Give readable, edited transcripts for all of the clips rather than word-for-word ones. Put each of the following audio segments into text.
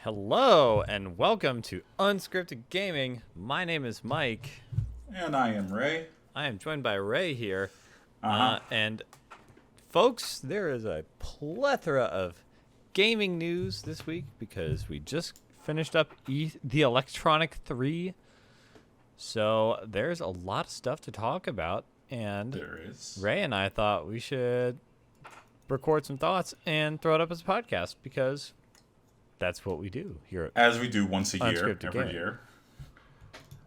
Hello and welcome to Unscripted Gaming. My name is Mike. And I am Ray. I am joined by Ray here. Uh-huh. And folks, there is a plethora of gaming news this week because we just finished up the Electronic 3. So there's a lot of stuff to talk about. And There is. Ray and I thought we should record some thoughts and throw it up as a podcast because that's what we do here. As we do once a year, Unscripted every Gaming. year.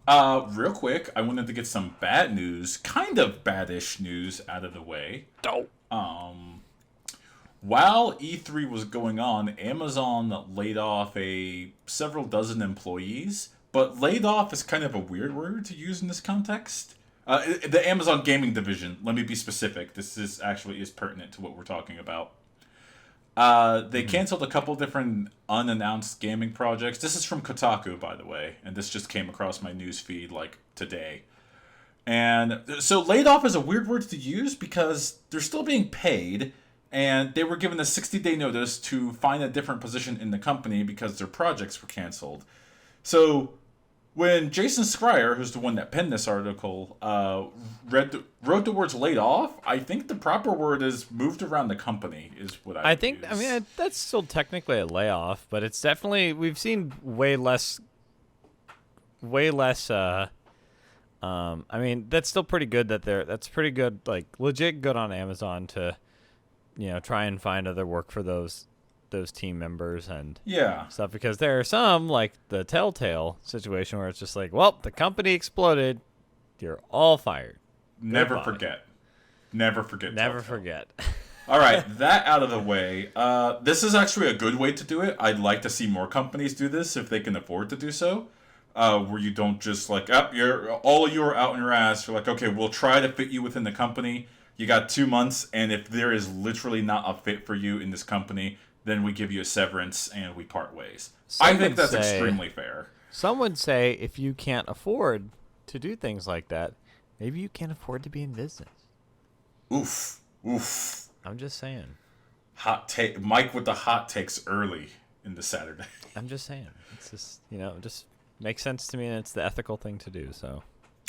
Real quick, I wanted to get some bad news, kind of badish news out of the way. Dope. While E3 was going on, Amazon laid off several dozen employees, but laid off is kind of a weird word to use in this context. The Amazon gaming division, let me be specific. This is pertinent to what we're talking about. They canceled a couple different unannounced gaming projects. This is from Kotaku, by the way, and this just came across my news feed like today. And so laid off is a weird word to use because they're still being paid, and they were given a 60-day notice to find a different position in the company because their projects were canceled. So when Jason Schreier, who's the one that penned this article, wrote the words laid off, I think the proper word is moved around the company is what I think, use. I mean, that's still technically a layoff, but it's definitely, we've seen way less, I mean, that's still pretty good that's pretty good, like, legit good on Amazon to, try and find other work for those team members and stuff, because there are some, like the Telltale situation, where it's just like, well, the company exploded, you're all fired. Never Goodbye. forget. Never forget. Never Telltale. forget. All right, that out of the way. This is actually a good way to do it. I'd like to see more companies do this if they can afford to do so. Where you don't just like, all of you are out in your ass. You're like, okay, we'll try to fit you within the company. You got 2 months, and if there is literally not a fit for you in this company, then we give you a severance and we part ways. I think that's extremely fair. Some would say if you can't afford to do things like that, maybe you can't afford to be in business. Oof. I'm just saying. Hot take. Mike with the hot takes early in the Saturday. I'm just saying. It's just, it just makes sense to me, and it's the ethical thing to do, so.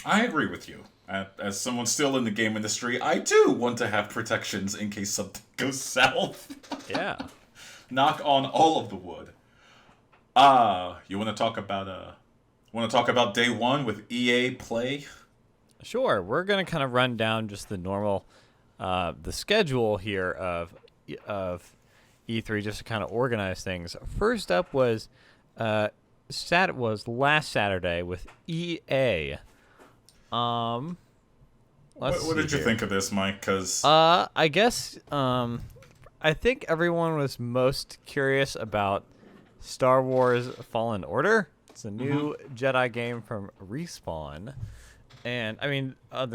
I agree with you. As someone still in the game industry, I too want to have protections in case something goes south. Yeah. Knock on all of the wood. You want to talk about day one with EA Play? Sure. We're going to kind of run down just the normal, the schedule here of E3, just to kind of organize things. First up was last Saturday with EA. What did you think of this, Mike? Because I guess I think everyone was most curious about Star Wars Fallen Order. It's a new Jedi game from Respawn, and I mean, I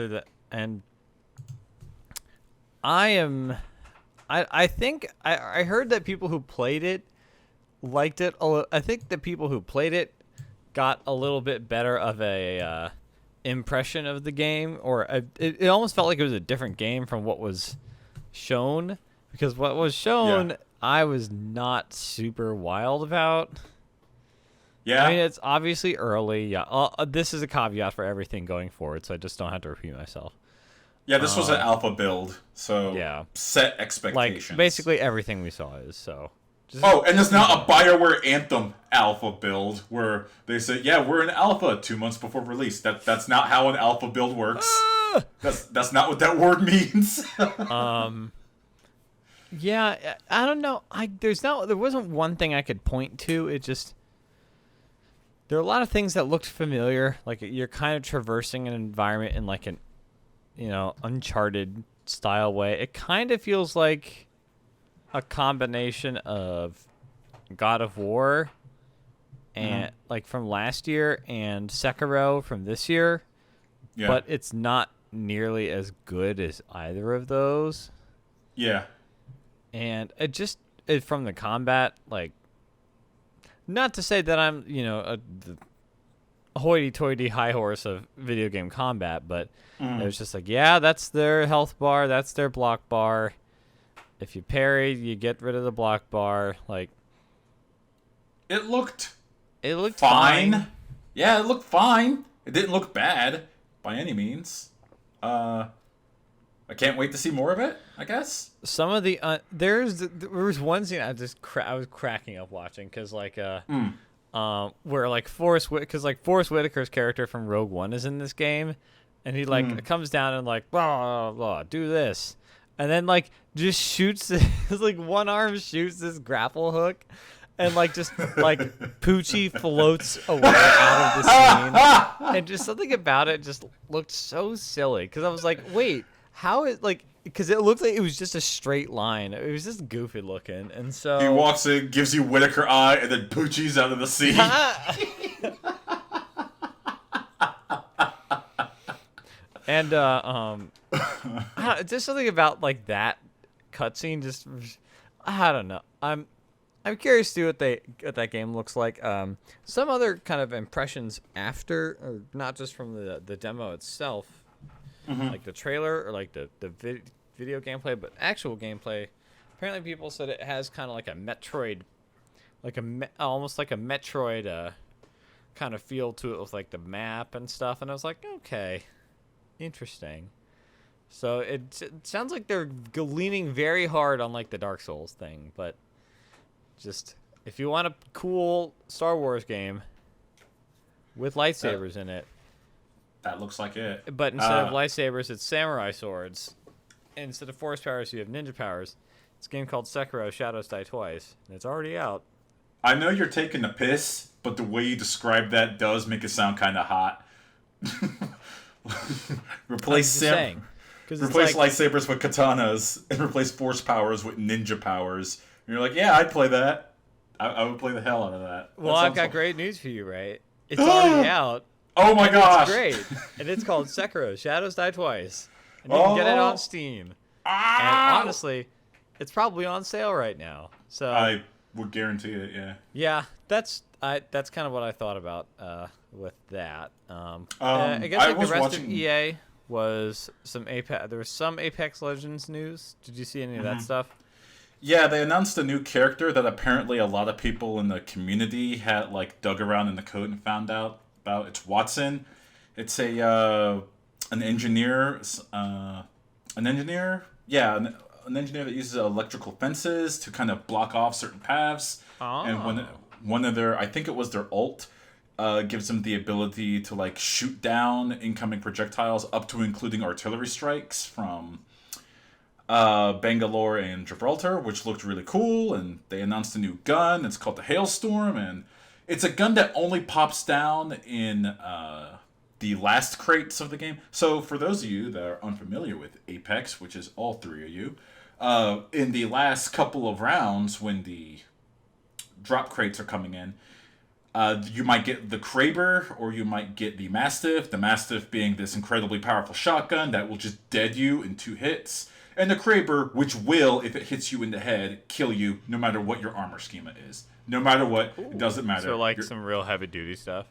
think I heard that people who played it liked it. I think the people who played it got a little bit better of a impression of the game, or it almost felt like it was a different game from what was shown, because what was shown I was not super wild about. I mean, it's obviously early. This is a caveat for everything going forward, so I just don't have to repeat myself. This was an alpha build, so set expectations. Like, basically everything we saw is so. And it's not a BioWare Anthem alpha build where they say, we're in alpha 2 months before release. That's not how an alpha build works. That's not what that word means. I don't know. There wasn't one thing I could point to. It just, there are a lot of things that looked familiar. Like, you're kind of traversing an environment in like an, Uncharted style way. It kind of feels like a combination of God of War and like from last year and Sekiro from this year, but it's not nearly as good as either of those. And it from the combat, like, not to say that I'm a hoity-toity high horse of video game combat, but it was just like, that's their health bar, that's their block bar. If you parry, you get rid of the block bar. Like, It looked fine. Yeah, it looked fine. It didn't look bad by any means. I can't wait to see more of it, I guess. Some of the there was one scene I was cracking up watching because like where like Forrest Whitaker's character from Rogue One is in this game, and he like comes down and like blah blah blah do this, and then like just shoots his like one arm shoots this grapple hook, and like just like Poochie floats away out of the scene, and just something about it just looked so silly because I was like, wait, how is like. Because it looked like it was just a straight line. It was just goofy looking, and so he walks in, gives you Whitaker eye, and then Poochie's out of the sea. And just something about like that cutscene. Just I don't know. I'm curious to see what that game looks like. Some other kind of impressions after, or not just from the demo itself. Like the trailer or like the video gameplay, but actual gameplay. Apparently, people said it has kind of like a Metroid, almost like a Metroid kind of feel to it with like the map and stuff. And I was like, okay, interesting. So it sounds like they're leaning very hard on like the Dark Souls thing, but just if you want a cool Star Wars game with lightsabers in it. That looks like it. But instead of lightsabers, it's samurai swords. And instead of force powers, you have ninja powers. It's a game called Sekiro: Shadows Die Twice, and it's already out. I know you're taking the piss, but the way you describe that does make it sound kind of hot. Replace lightsabers with katanas, and replace force powers with ninja powers. And you're like, yeah, I'd play that. I would play the hell out of that. Well, I've got great news for you, right? It's already out. Oh my gosh! It's great, and it's called Sekiro: Shadows Die Twice, and you can get it on Steam. And honestly, it's probably on sale right now. So I would guarantee it. Yeah. Yeah, that's kind of what I thought about with that. I guess like the rest of EA was some Apex. There was some Apex Legends news. Did you see any of that stuff? Yeah, they announced a new character that apparently a lot of people in the community had like dug around in the code and found out about. It's Watson. It's an engineer. An engineer that uses electrical fences to kind of block off certain paths. Oh. And one of their, I think it was their ult, gives them the ability to like shoot down incoming projectiles up to including artillery strikes from Bangalore and Gibraltar, which looked really cool. And they announced a new gun. It's called the Hailstorm, and it's a gun that only pops down in the last crates of the game. So for those of you that are unfamiliar with Apex, which is all three of you, in the last couple of rounds when the drop crates are coming in, you might get the Kraber or you might get the Mastiff. The Mastiff being this incredibly powerful shotgun that will just dead you in 2 hits. And the Kraber, which will, if it hits you in the head, kill you no matter what your armor schema is. No matter what, it doesn't matter. So like some real heavy duty stuff?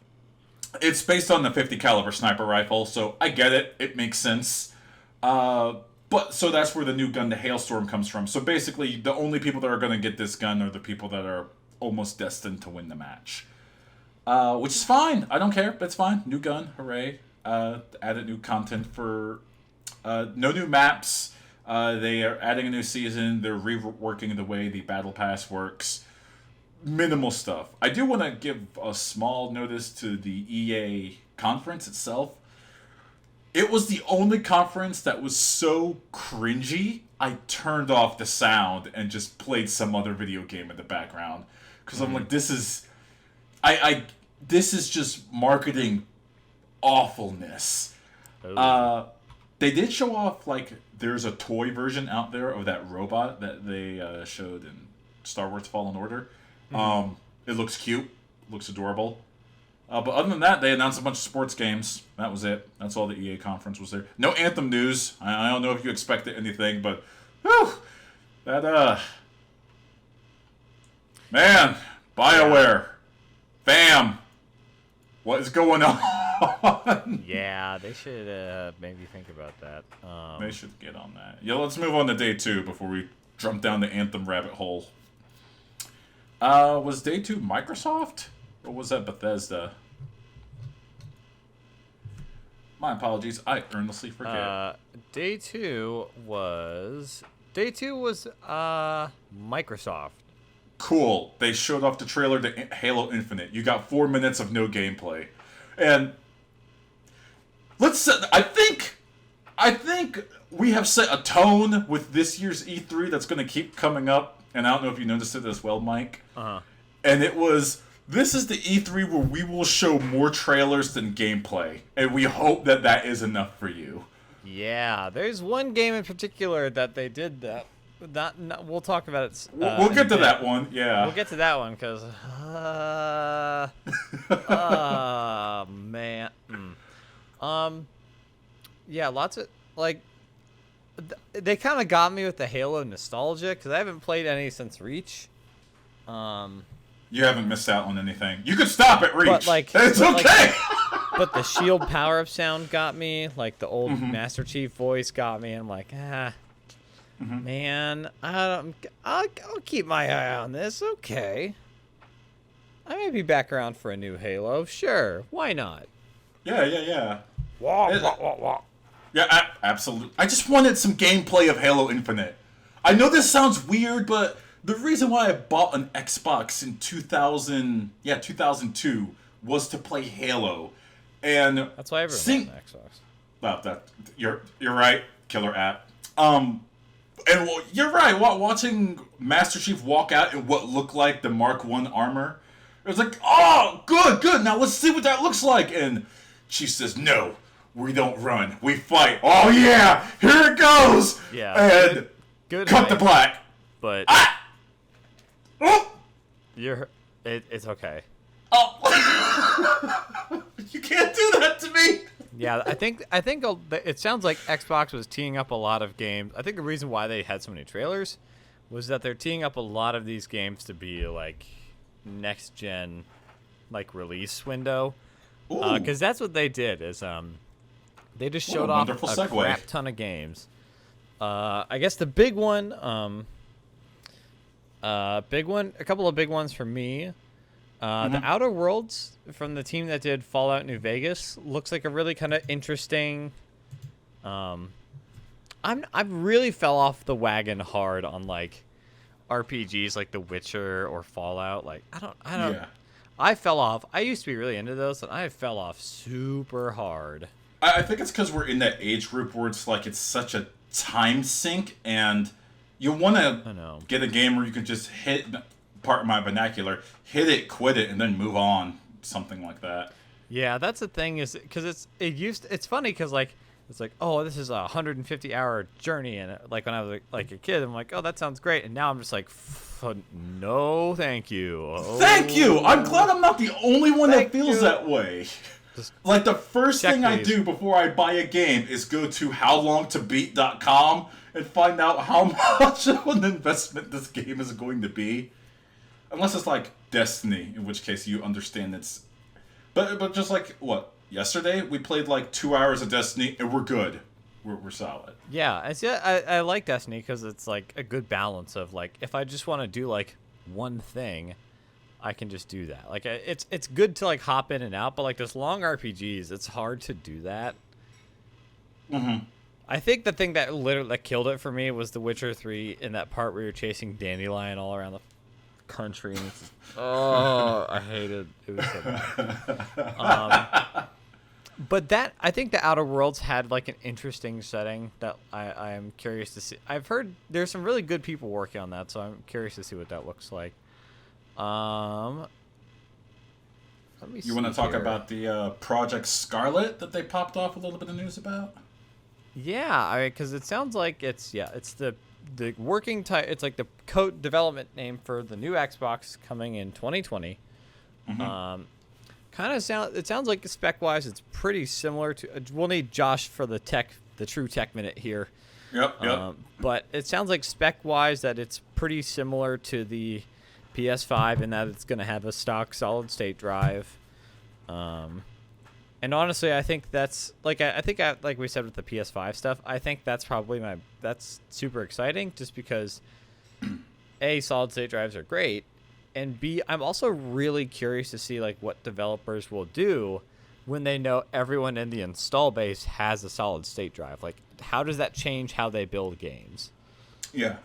It's based on the 50 caliber sniper rifle, so I get it. It makes sense. But so that's where the new gun, the Hailstorm, comes from. So basically, the only people that are going to get this gun are the people that are almost destined to win the match. Which is fine. I don't care. That's fine. New gun. Hooray. Added new content for... no new maps. They are adding a new season. They're reworking the way the Battle Pass works. Minimal stuff. I do want to give a small notice to the EA conference itself. It was the only conference that was so cringy, I turned off the sound and just played some other video game in the background. Because I'm like, this is... this is just marketing awfulness. They did show off, like, there's a toy version out there of that robot that they showed in Star Wars Fallen Order. It looks cute, looks adorable. But other than that, they announced a bunch of sports games. That was it. That's all the EA conference was there. No Anthem news. I don't know if you expected anything, but whew, that man, BioWare, fam, what is going on? Yeah, they should maybe think about that. They should get on that. Yeah, let's move on to day 2 before we jump down the Anthem rabbit hole. Was Day 2 Microsoft? Or was that Bethesda? My apologies. I earnestly forget. Day 2 was Microsoft. Cool. They showed off the trailer to Halo Infinite. You got 4 minutes of no gameplay. And I think we have set a tone with this year's E3 that's going to keep coming up. And I don't know if you noticed it as well, Mike. Uh-huh. And it was, this is the E3 where we will show more trailers than gameplay. And we hope that that is enough for you. Yeah, there's one game in particular that they did that. Not we'll talk about it. We'll get to that one, yeah. We'll get to that one, because... man. Yeah, lots of... Like... They kind of got me with the Halo nostalgia, because I haven't played any since Reach. You haven't missed out on anything. You could stop at Reach. But it's okay. But the shield power-up sound got me. Like, the old Master Chief voice got me. And I'm like, man, I'll keep my eye on this. Okay. I may be back around for a new Halo. Sure. Why not? Yeah. Wah. Yeah, absolutely. I just wanted some gameplay of Halo Infinite. I know this sounds weird, but the reason why I bought an Xbox in 2002 was to play Halo. And that's why everyone bought an Xbox. Well, you're right, killer app. And you're right. Watching Master Chief walk out in what looked like the Mark I armor, it was like, oh, good. Now let's see what that looks like. And Chief says, no, we don't run, we fight. Oh yeah, here it goes. Yeah. And good cut the black. But oh, it's okay. Oh, you can't do that to me. Yeah, I think it sounds like Xbox was teeing up a lot of games. I think the reason why they had so many trailers was that they're teeing up a lot of these games to be like next gen, like release window. Because that's what they did. Is they just showed off a crap ton of games. I guess the big one, a couple of big ones for me. The Outer Worlds from the team that did Fallout New Vegas looks like a really kind of interesting. I really fell off the wagon hard on like RPGs like The Witcher or Fallout. Like I don't. Yeah. I fell off. I used to be really into those, and I fell off super hard. I think it's because we're in that age group where it's like it's such a time sink, and you want to get a game where you can just hit. Part of my vernacular, hit it, quit it, and then move on, something like that. Yeah, that's the thing, is because it's funny because like it's like, oh, this is a 150-hour journey, and like when I was like a kid, I'm like, oh, that sounds great, and now I'm just like, no, thank you. Oh, thank you. I'm glad I'm not the only one that feels that way. Just like the first thing I do before I buy a game is go to howlongtobeat.com and find out how much of an investment this game is going to be. Unless it's like Destiny, in which case you understand it's... But just like, what, yesterday? We played like 2 hours of Destiny, and we're good. We're solid. Yeah, I like Destiny because it's like a good balance of like, if I just want to do like one thing, I can just do that. Like, it's good to like hop in and out, but like those long RPGs, it's hard to do that. I think the thing that literally killed it for me was The Witcher 3 in that part where you're chasing Dandelion all around the country, and it's I hated it. Was so bad. But that, I think the Outer Worlds had like an interesting setting that I am curious to see. I've heard there's some really good people working on that, so I'm curious to see what that looks like. Let me you want to talk about the Project Scarlett that they popped off a little bit of news about? Yeah, because it sounds like it's the working type. It's like the code development name for the new Xbox coming in 2020. It sounds like spec wise it's pretty similar to. We'll need Josh for the true tech minute here. Yep. But it sounds like spec wise that it's pretty similar to the PS5 in that it's going to have a stock solid state drive. And honestly, I think that's like like we said with the PS5 stuff, I think that's probably that's super exciting just because solid state drives are great, and B, I'm also really curious to see like what developers will do when they know everyone in the install base has a solid state drive. Like, how does that change how they build games? Yeah.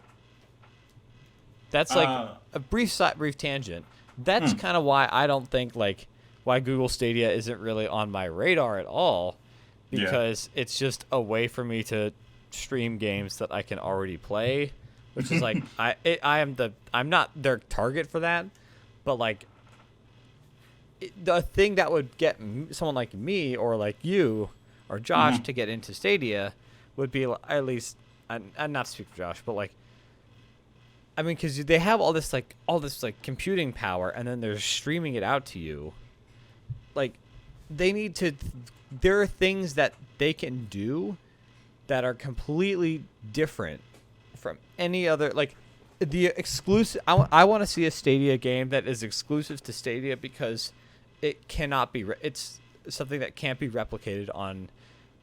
That's like a brief tangent. That's kind of why I don't think like why Google Stadia isn't really on my radar at all, because it's just a way for me to stream games that I can already play, which is like I'm not their target for that, but like the thing that would get someone like me or like you or Josh to get into Stadia would be at least, I'm not speak for Josh, but like, I mean, because they have all this computing power, and then they're streaming it out to you. Like, they need to. There are things that they can do that are completely different from any other. Like, the exclusive. I want to see a Stadia game that is exclusive to Stadia because it cannot be. It's something that can't be replicated on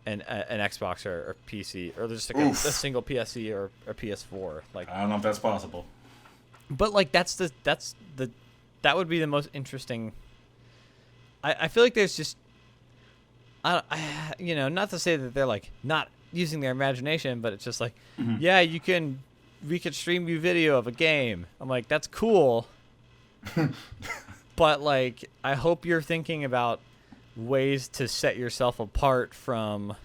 an Xbox or PC, or just like a single PSC or PS4. Like, I don't know if that's possible. But like that would be the most interesting. I feel like there's just not to say that they're like not using their imagination, but it's just like we could stream you video of a game. I'm like, that's cool. But like, I hope you're thinking about ways to set yourself apart from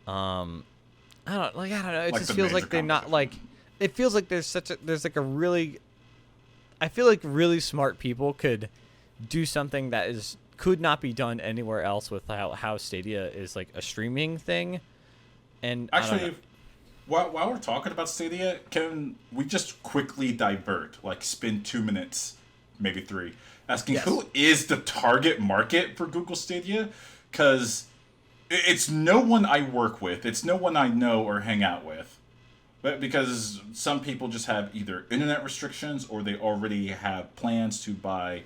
I don't know. It like just feels like they're not like. It feels like I feel like really smart people could do something that could not be done anywhere else with how Stadia is like a streaming thing. And actually, while we're talking about Stadia, can we just quickly divert, like spend 2 minutes, maybe 3, asking who is the target market for Google Stadia? Because it's no one I work with. It's no one I know or hang out with. But because some people just have either internet restrictions or they already have plans to buy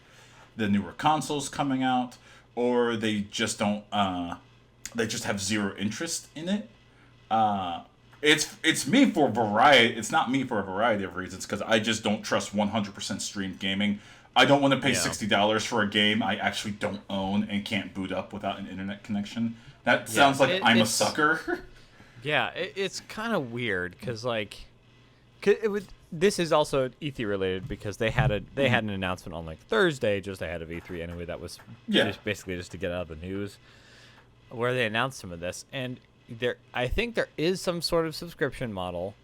the newer consoles coming out, or they just don't. They just have zero interest in it. It's me for variety. It's not me for a variety of reasons, because I just don't trust 100% streamed gaming. I don't want to pay $60 for a game I actually don't own and can't boot up without an internet connection. That sounds like I'm a sucker. Yeah, it's kind of weird because like, this is also E3 related because they had an announcement on like Thursday just ahead of E3 anyway. That was basically just to get out of the news, where they announced some of this, and I think there is some sort of subscription model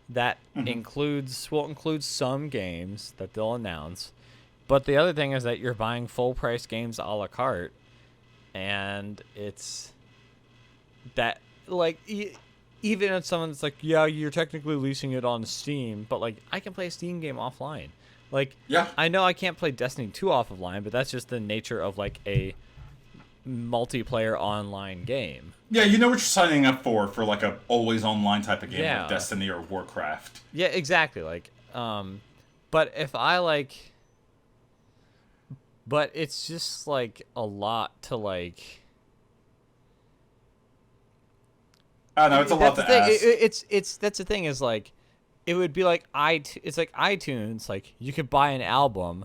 that will include some games that they'll announce, but the other thing is that you're buying full price games a la carte, and it's that like. Even if someone's like, yeah, you're technically leasing it on Steam, but like I can play a Steam game offline. Like, I know I can't play Destiny 2 offline, but that's just the nature of like a multiplayer online game. Yeah, you know what you're signing up for like a always online type of game like Destiny or Warcraft. Yeah, exactly. Like, but if I like, but it's just like a lot to like. I know it's a lot to ask. It's that's the thing is like, it would be like it's like iTunes. Like you could buy an album,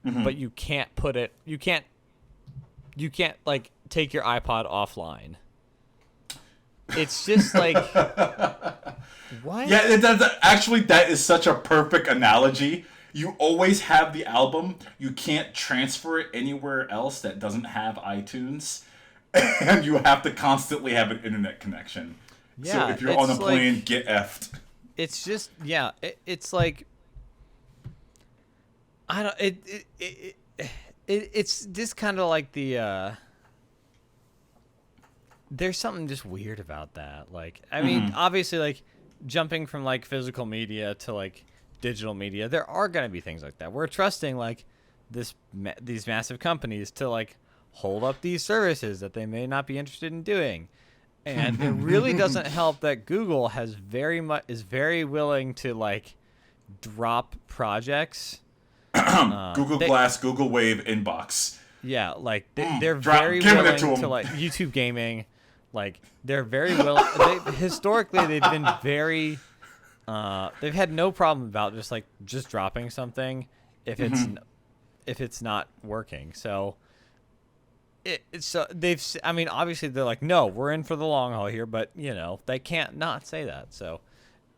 but you can't put it. You can't like take your iPod offline. It's just like what? Yeah, that is such a perfect analogy. You always have the album. You can't transfer it anywhere else that doesn't have iTunes, and you have to constantly have an internet connection. Yeah, so if you're on a plane, get effed. It's just it's like I don't it's just kind of like the there's something just weird about that. Like I mean, obviously like jumping from like physical media to like digital media, there are going to be things like that. We're trusting like these massive companies to like hold up these services that they may not be interested in doing. And it really doesn't help that Google is very willing to like drop projects. Google Glass, Google Wave, Inbox. Yeah, like they're very willing to like YouTube gaming. Like they're very willing. Historically, they've been very. They've had no problem about just dropping something, if it's not working. So I mean, obviously they're like, no, we're in for the long haul here, but they can't not say that. So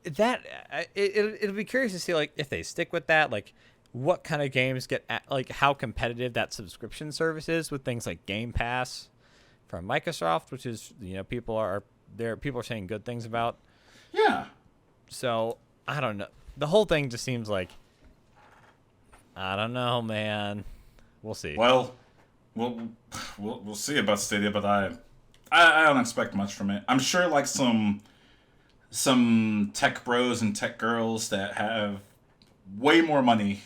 it'll be curious to see like if they stick with that, like what kind of games like how competitive that subscription service is with things like Game Pass from Microsoft, which is people are saying good things about. Yeah. So I don't know. The whole thing just seems like, I don't know, man. We'll see. Well, we'll see about Stadia, but I don't expect much from it. I'm sure like some tech bros and tech girls that have way more money,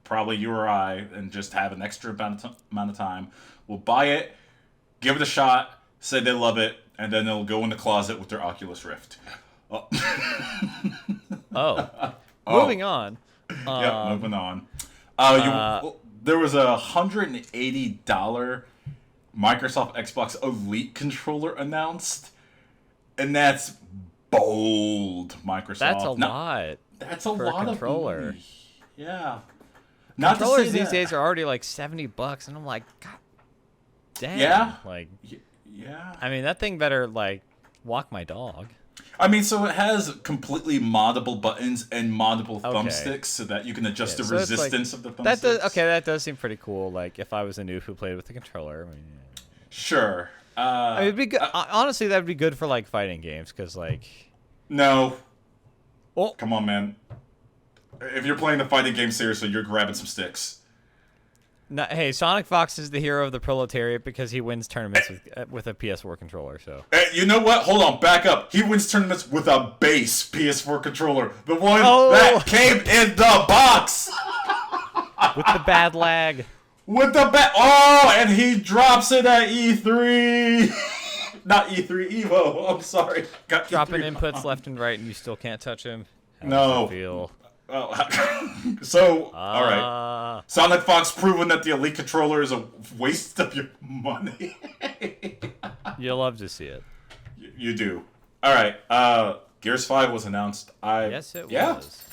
probably you or I, and just have an extra amount of time, will buy it, give it a shot, say they love it, and then they'll go in the closet with their Oculus Rift. Moving on. Yep, moving on. There was a $180 Microsoft Xbox Elite controller announced, and that's bold, Microsoft. That's a lot. That's a lot controller. Of money. Yeah. Controllers these days are already like $70, and I'm like, God damn. Yeah. Like, yeah. I mean, that thing better like walk my dog. I mean, so it has completely moddable buttons and moddable thumbsticks so that you can adjust the resistance of the thumbsticks. That does seem pretty cool. Like, if I was a noob who played with the controller. I mean, sure. I mean, it'd be good. Honestly, that'd be good for, like, fighting games, because, like... No. Oh. Come on, man. If you're playing the fighting game seriously, you're grabbing some sticks. No, hey, Sonic Fox is the hero of the proletariat because he wins tournaments with a PS4 controller. So you know what? Hold on, back up. He wins tournaments with a base PS4 controller, the one that came in the box with the bad lag. And he drops it at E3. Not E3, Evo. I'm sorry. Got dropping E3 inputs left and right, and you still can't touch him. How no. does it feel? Oh. So, all right. Sonic Fox proving that the Elite controller is a waste of your money. You'll love to see it. You do. All right. Gears 5 was announced. Yes, it was.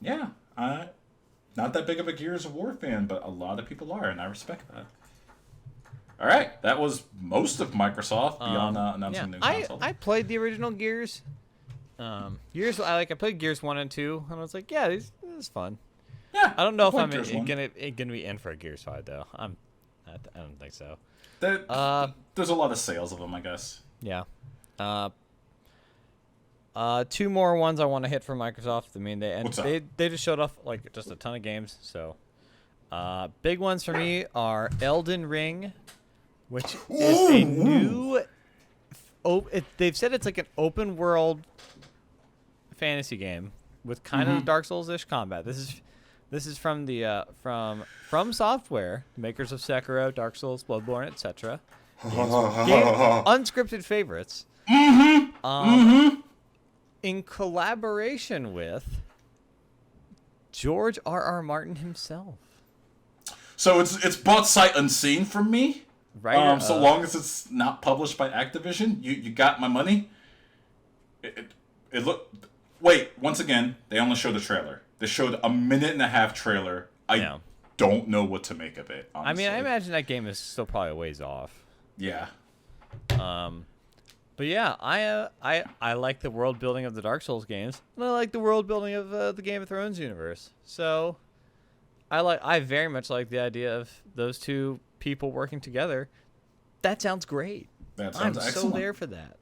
Yeah. Not that big of a Gears of War fan, but a lot of people are, and I respect that. All right. That was most of Microsoft beyond announcing new consoles. I played the original Gears. I played Gears 1 and 2, and I was like, yeah, this is fun. Yeah. I don't know if I'm gonna be in for a Gears 5 though. I don't think so. There's a lot of sales of them, I guess. Yeah. Two more ones I want to hit from Microsoft. I mean, they just showed off like just a ton of games. So, big ones for me are Elden Ring, which is a new. They've said it's like an open world fantasy game with kind of Dark Souls-ish combat. This is from the from Software, makers of Sekiro, Dark Souls, Bloodborne, etc. Unscripted favorites. In collaboration with George R.R. Martin himself. So it's bought sight unseen from me. Right. So long as it's not published by Activision, you got my money. It looked. Wait, once again, they only showed the trailer. They showed a 1.5-minute trailer. I don't know what to make of it, honestly. I mean, I imagine that game is still probably a ways off. Yeah. But yeah, I like the world building of the Dark Souls games, and I like the world building of the Game of Thrones universe. So, I very much like the idea of those two people working together. That sounds great. That sounds excellent. I'm so there for that.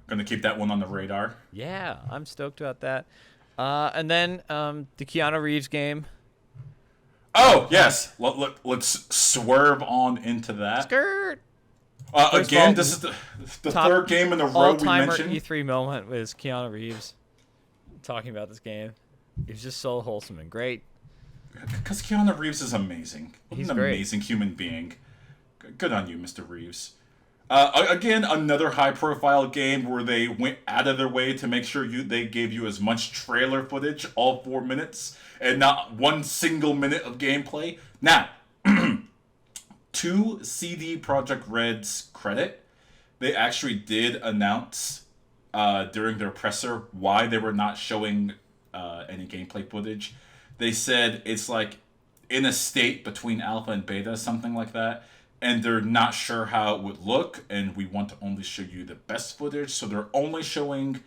Gonna keep that one on the radar. Yeah, I'm stoked about that. And then the Keanu Reeves game. Oh yes, let's swerve on into that. Skirt. Again, this is the third game in a row we mentioned. E3 moment was Keanu Reeves talking about this game. He was just so wholesome and great. Because Keanu Reeves is amazing. He's an great. Amazing human being. Good on you, Mr. Reeves. Again, another high-profile game where they went out of their way to make sure they gave you as much trailer footage, all 4 minutes, and not one single minute of gameplay. Now, to CD Projekt Red's credit, they actually did announce during their presser why they were not showing any gameplay footage. They said it's like in a state between alpha and beta, something like that, and they're not sure how it would look, and we want to only show you the best footage, so they're only showing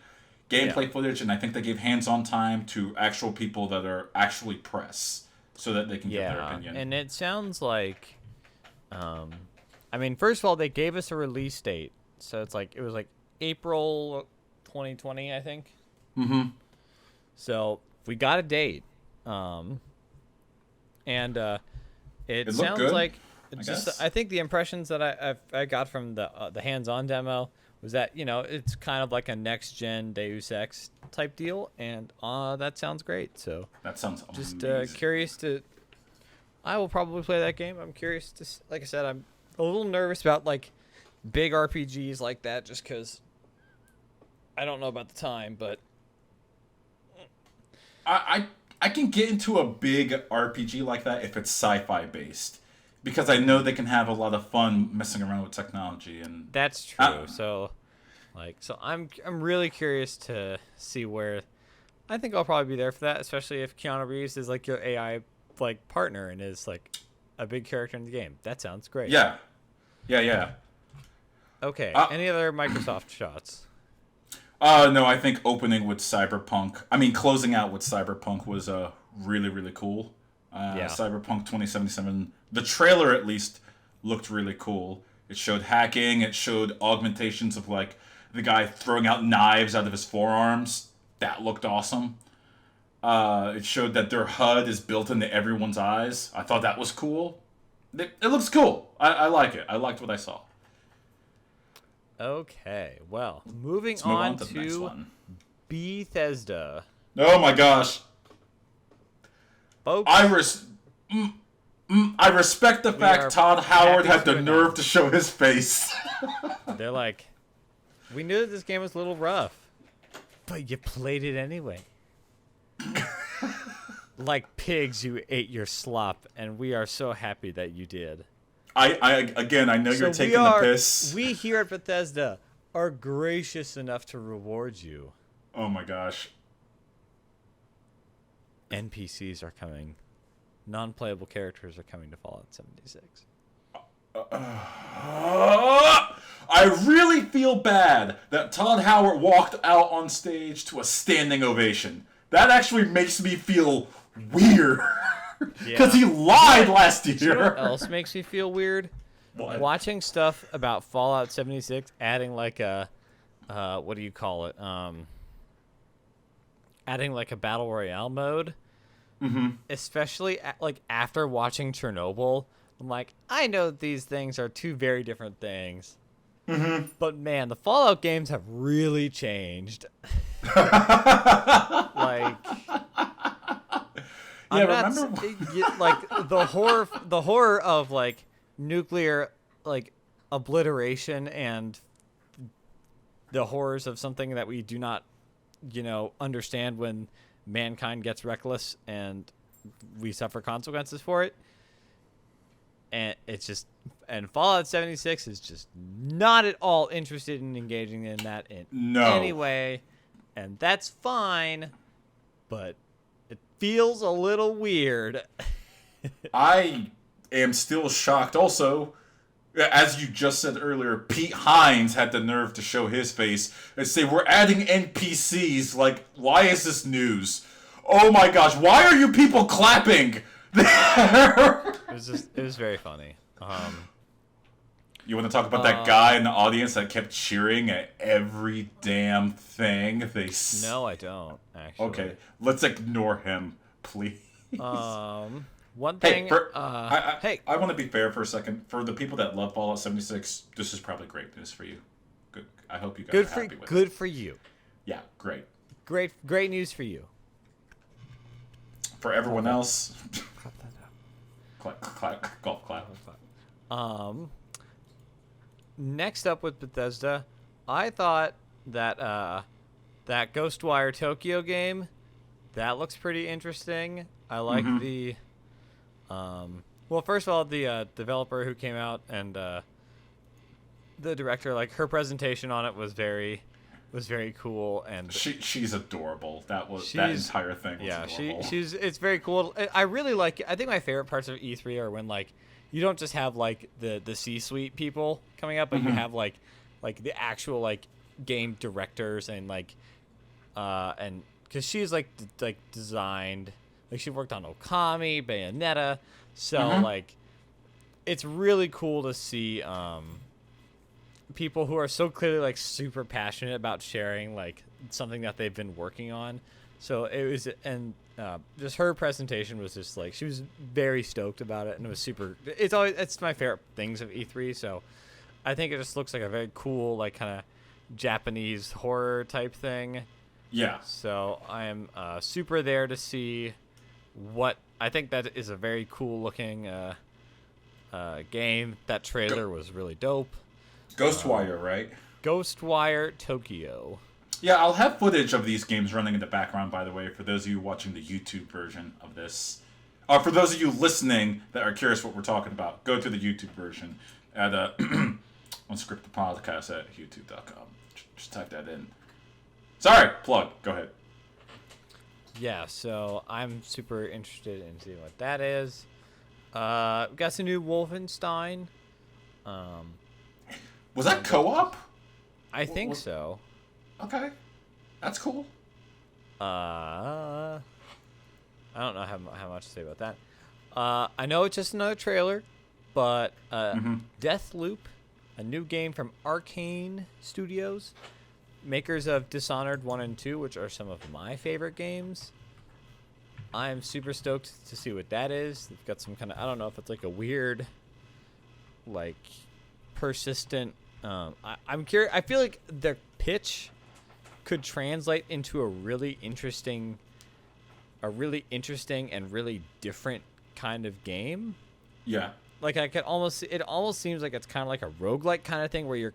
gameplay footage, and I think they gave hands-on time to actual people that are actually press, so that they can give their opinion. And it sounds like, I mean, first of all, they gave us a release date, so it was like April 2020, I think. Mm-hmm. So we got a date, and it sounds good, like guess. I think the impressions that I got from the hands-on demo was that it's kind of like a next-gen Deus Ex type deal, and that sounds great. So that sounds just amazing. curious to. I will probably play that game. I'm curious to, like I said, I'm a little nervous about like big RPGs like that, just because I don't know about the time, but I can get into a big RPG like that if it's sci-fi based, because I know they can have a lot of fun messing around with technology, and that's true. So I'm really curious to see where. I think I'll probably be there for that, especially if Keanu Reeves is like your AI like partner and is like a big character in the game. That sounds great. Yeah. Okay. Any other Microsoft shots? No, I think closing out with Cyberpunk was really, really cool. Cyberpunk 2077, the trailer at least looked really cool. It showed hacking, it showed augmentations of like the guy throwing out knives out of his forearms. That looked awesome. It showed that their HUD is built into everyone's eyes. I thought that was cool. It looks cool. I like it. I liked what I saw. Okay, well, moving Let's move on to the next to one. Bethesda. Oh my gosh. Folks, I respect the We are fact Todd Howard happy had to the announce. nerve to show his face. they're like, we knew that this game was a little rough, but you played it anyway. Like pigs, you ate your slop, and we are so happy that you did. I know So you're taking the piss. we here at Bethesda are gracious enough to reward you. Oh my gosh. NPCs are coming. Non-playable characters are coming to Fallout 76. I really feel bad that Todd Howard walked out on stage to a standing ovation. That actually makes me feel weird. Because he lied last year. You know what else makes me feel weird? What? Watching stuff about Fallout 76 adding like a, what do you call it? Adding like a battle royale mode. Mm-hmm. Especially like after watching Chernobyl, I'm like, I know these things are two very different things. Mm-hmm. But man, the Fallout games have really changed. Like, remember like the horror of like nuclear like obliteration and the horrors of something that we do not, understand when mankind gets reckless and we suffer consequences for it. And and Fallout 76 is just not at all interested in engaging in that in any way, and that's fine, but it feels a little weird. I am still shocked. Also, as you just said earlier, Pete Hines had the nerve to show his face and say, we're adding NPCs. Like, why is this news? Oh my gosh, why are you people clapping? It was very funny. You want to talk about that guy in the audience that kept cheering at every damn thing they said? No, I don't, actually. Okay, let's ignore him, please. One thing. I want to be fair for a second. For the people that love Fallout 76, this is probably great news for you. Good. I hope you guys are happy with it. Good for you. Yeah, great. Great news for you. For everyone else, Clap that clap, golf clap. up. Next up with Bethesda, I thought that that Ghostwire Tokyo game, that looks pretty interesting. I like the well, first of all, the developer who came out and the director, like her presentation on it was very was very cool, and she's adorable. That entire thing was adorable. It's very cool. I really like it. I think my favorite parts of E3 are when like you don't just have like the C-suite people coming up, but you have like the actual like game directors and like and because she's like designed, like she worked on Okami, Bayonetta, so like it's really cool to see people who are so clearly like super passionate about sharing like something that they've been working on. So it was, and just her presentation was just like, she was very stoked about it, and it was super. It's my favorite things of E3. So I think it just looks like a very cool like kind of Japanese horror type thing. Yeah. So I am super there to see what I think that is a very cool looking game. That trailer was really dope. Ghostwire, right? Ghostwire Tokyo. Yeah, I'll have footage of these games running in the background, by the way, for those of you watching the YouTube version of this. For those of you listening that are curious what we're talking about, go to the YouTube version at Unscripted Podcast at youtube.com. Just type that in. Sorry, plug. Go ahead. Yeah, so I'm super interested in seeing what that is. We got some new Wolfenstein. Was that co-op? I think so. Okay. That's cool. I don't know how much to say about that. I know it's just another trailer, but Deathloop, a new game from Arcane Studios, makers of Dishonored 1 and 2, which are some of my favorite games. I'm super stoked to see what that is. They've got some kind of, I don't know if it's like a weird, like, persistent, I'm curious. I feel like their pitch could translate into a really interesting and really different kind of game. Yeah. Like it almost seems like it's kind of like a roguelike kind of thing where you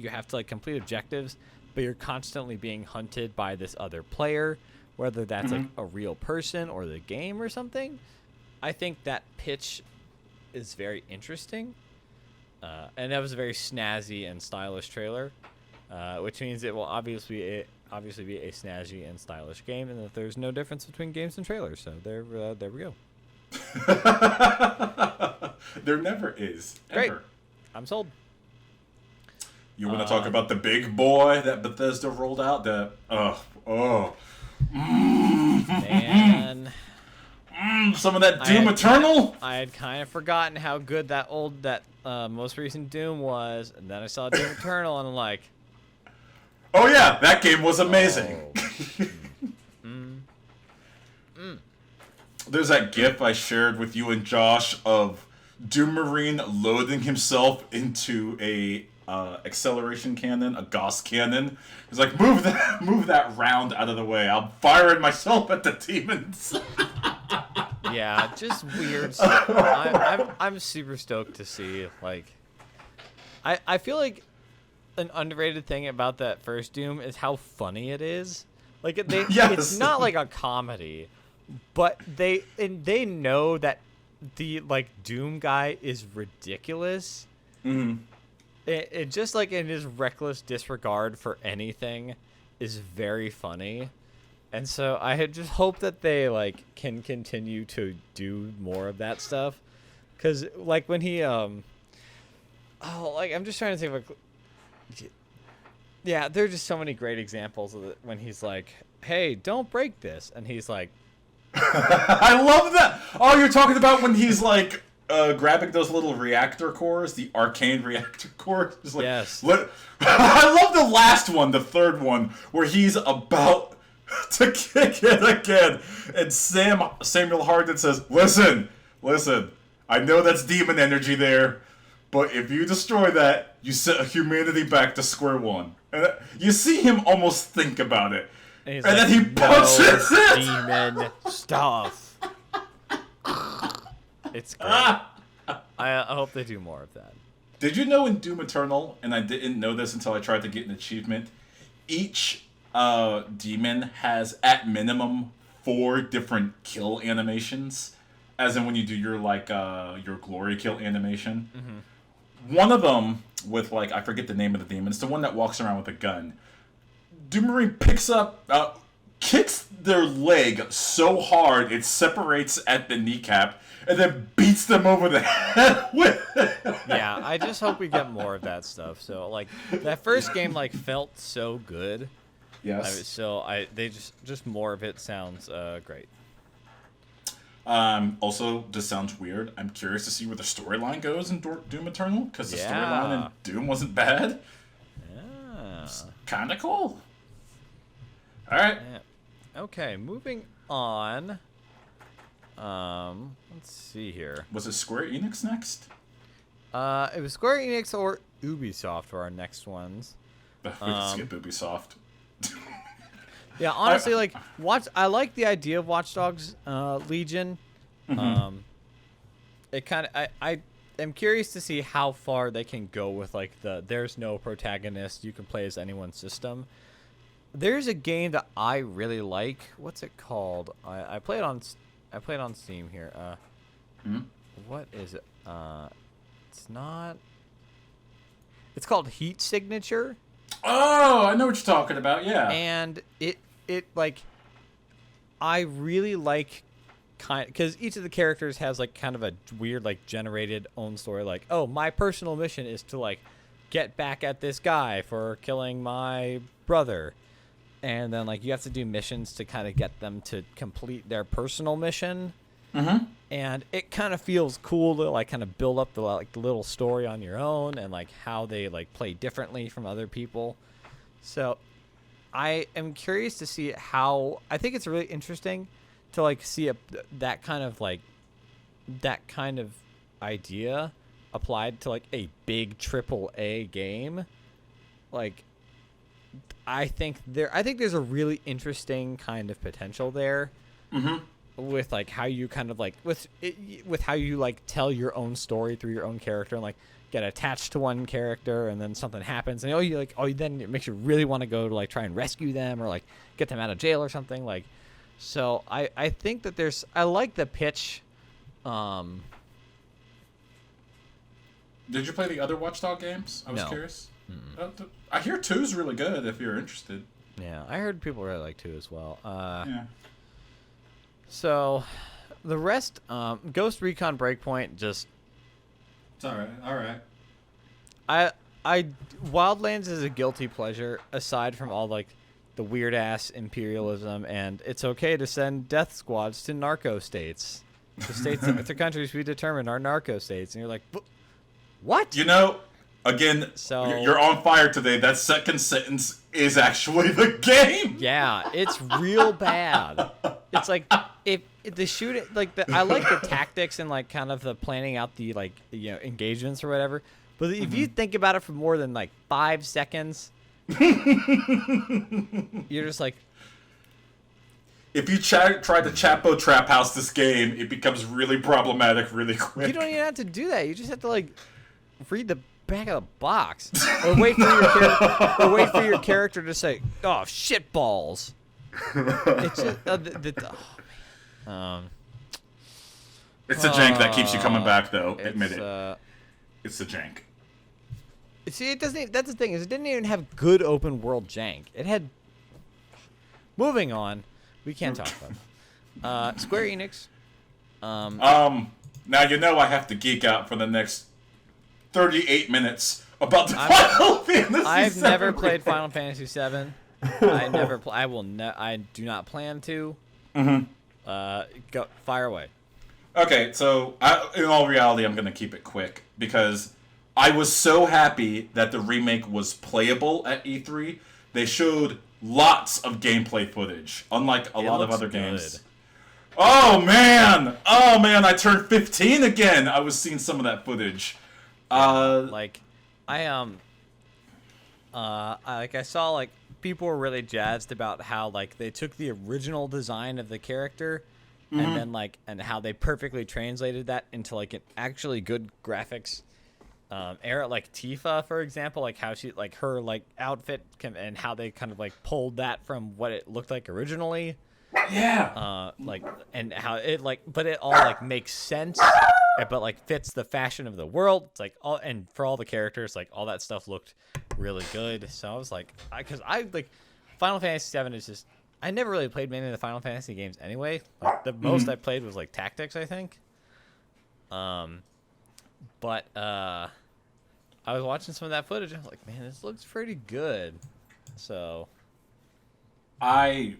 have to like complete objectives, but you're constantly being hunted by this other player, whether that's like a real person or the game or something. I think that pitch is very interesting. And that was a very snazzy and stylish trailer, which means it will obviously be a snazzy and stylish game, and that there's no difference between games and trailers. So there we go. There never is. Great. Ever. I'm sold. You want to talk about the big boy that Bethesda rolled out? Man. Some of that Doom Eternal? I had kind of forgotten how good that most recent Doom was, and then I saw Doom Eternal, and I'm like, oh yeah, that game was amazing. There's that GIF I shared with you and Josh of Doom Marine loading himself into a acceleration cannon, a Gauss cannon. He's like, move that round out of the way. I'm firing myself at the demons. Yeah, just weird stuff. I'm super stoked to see, like, I feel like an underrated thing about that first Doom is how funny it is. Like, it's not like a comedy, but they know that the like Doom guy is ridiculous. It just like in his reckless disregard for anything is very funny. And so I had just hoped that they like can continue to do more of that stuff, because like when he I'm just trying to think of there are just so many great examples of it when he's like, hey, don't break this, and he's like, I love that. Oh, you're talking about when he's like grabbing those little reactor cores, the arcane reactor cores. Just like, yes. I love the last one, the third one, where he's about to kick it again, and Samuel Hardin says, listen, I know that's demon energy there, but if you destroy that, you set humanity back to square one. And you see him almost think about it, and then he punches it. Demon stuff. It's great. I hope they do more of that. Did you know in Doom Eternal, and I didn't know this until I tried to get an achievement, each demon has at minimum 4 different kill animations, as in when you do your like your glory kill animation. One of them with like, I forget the name of the demon, it's the one that walks around with a gun. Doom Marine picks up, kicks their leg so hard it separates at the kneecap, and then beats them over the head with it. Yeah, I just hope we get more of that stuff. So like that first game like felt so good. Yes. They just more of it sounds great. Also, this sounds weird. I'm curious to see where the storyline goes in Doom Eternal, because the storyline in Doom wasn't bad. Yeah. It's kind of cool. All right. Yeah. Okay, moving on. Let's see here. Was it Square Enix next? It was Square Enix or Ubisoft for our next ones. We can skip Ubisoft. Yeah, honestly, I like the idea of Watch Dogs Legion. Mm-hmm. It kind of I am curious to see how far they can go with like there's no protagonist, you can play as anyone's system. There's a game that I really like. What's it called? I play it on Steam here. What is it? It's not. It's called Heat Signature. Oh, I know what you're talking about. Yeah. And it like, I really like because each of the characters has like kind of a weird like generated own story. Like, oh, my personal mission is to like get back at this guy for killing my brother. And then like you have to do missions to kind of get them to complete their personal mission. Mm-hmm. And it kind of feels cool to like kind of build up the little story on your own and like how they like play differently from other people. So I am curious to see how. I think it's really interesting to like see that kind of idea applied to like a big AAA game. Like I think there's a really interesting kind of potential there. Mm-hmm. With like how you kind of like with how you like tell your own story through your own character and like get attached to one character and then something happens and then it makes you really want to go to like try and rescue them or like get them out of jail or something like. So I think that I like the pitch. Did you play the other Watchdog games? I was curious. I hear 2's really good if you're interested. Yeah, I heard people really like 2 as well. Yeah. So, the rest, Ghost Recon Breakpoint, just... It's alright, alright. Wildlands is a guilty pleasure, aside from all, like, the weird-ass imperialism, and it's okay to send death squads to narco states. The states, the countries we determine are narco states, and you're like, what? You know, again, so, you're on fire today. That second sentence is actually the game! Yeah, it's real bad. It's like... If the shooting, like I like the tactics and like kind of the planning out the like engagements or whatever, but if you think about it for more than like 5 seconds, you're just like. If you try to Chapo Trap House this game, it becomes really problematic really quick. You don't even have to do that. You just have to like read the back of the box, or wait for your character to say, "Oh shit balls." It's just it's the jank that keeps you coming back, though. Admit it. It's the jank. See, it doesn't. That's the thing is, it didn't even have good open world jank. It had. Moving on, we can't talk about it. Square Enix. Now you know I have to geek out for the next 38 minutes about the Final Fantasy. I've never played Final Fantasy VII. I do not plan to. Mm-hmm. Go fire away. Okay, so in all reality, I'm gonna keep it quick because I was so happy that the remake was playable at E3. They showed lots of gameplay footage, unlike a lot of other games. Oh man! I turned 15 again. I was seeing some of that footage. I saw like people were really jazzed about how like they took the original design of the character and then like and how they perfectly translated that into like an actually good graphics era, like Tifa, for example, like how she like her like outfit and how they kind of like pulled that from what it looked like originally. Yeah. Like and how it like but it all like makes sense but like fits the fashion of the world. It's like all and for all the characters, like all that stuff looked really good. So I was like, because I like Final Fantasy VII is just. I never really played many of the Final Fantasy games anyway. Like, the most I played was like Tactics, I think. But I was watching some of that footage. And I was like, man, this looks pretty good. So I